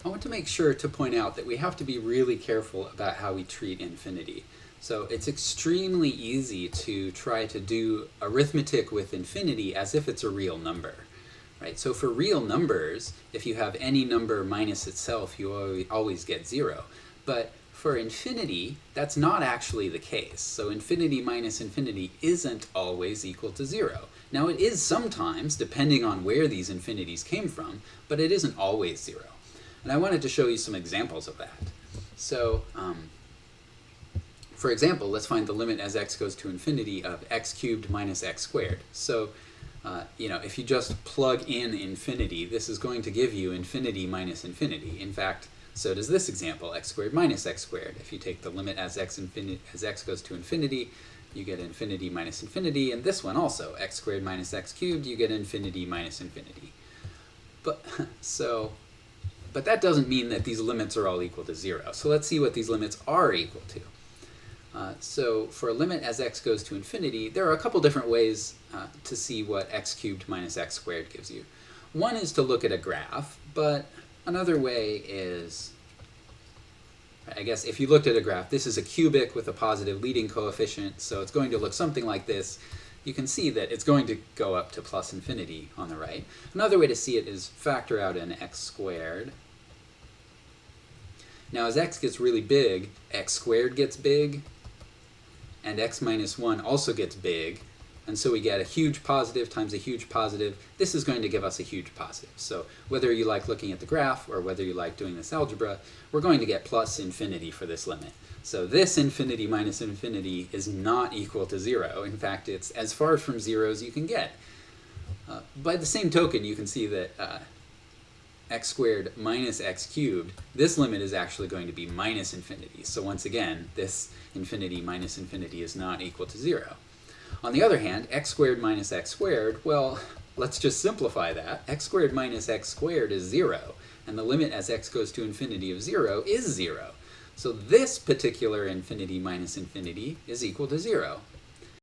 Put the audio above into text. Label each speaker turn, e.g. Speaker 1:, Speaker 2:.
Speaker 1: I want to make sure to point out that we have to be really careful about how we treat infinity. So it's extremely easy to try to do arithmetic with infinity as if it's a real number. Right? So for real numbers, if you have any number minus itself, you always get 0. But for infinity, that's not actually the case. So infinity minus infinity isn't always equal to 0. Now it is sometimes, depending on where these infinities came from, but it isn't always 0. And I wanted to show you some examples of that. So, for example, let's find the limit as x goes to infinity of x cubed minus x squared. So, if you just plug in infinity, this is going to give you infinity minus infinity. In fact, so does this example, x squared minus x squared. If you take the limit as x goes to infinity, you get infinity minus infinity. And this one also, x squared minus x cubed, you get infinity minus infinity. But that doesn't mean that these limits are all equal to 0. So let's see what these limits are equal to. So for a limit as x goes to infinity, there are a couple different ways to see what x cubed minus x squared gives you. One is to look at a graph, but another way is, I guess if you looked at a graph, this is a cubic with a positive leading coefficient, so it's going to look something like this. You can see that it's going to go up to plus infinity on the right. Another way to see it is factor out an x squared. Now as x gets really big, x squared gets big, and x minus 1 also gets big, and so we get a huge positive times a huge positive. This is going to give us a huge positive. So whether you like looking at the graph or whether you like doing this algebra, we're going to get plus infinity for this limit. So this infinity minus infinity is not equal to 0. In fact, it's as far from 0 as you can get. By the same token, you can see that x squared minus x cubed, this limit is actually going to be minus infinity. So once again, this infinity minus infinity is not equal to 0. On the other hand, x squared minus x squared, well, let's just simplify that. X squared minus x squared is 0, and the limit as x goes to infinity of 0 is 0. So this particular infinity minus infinity is equal to 0.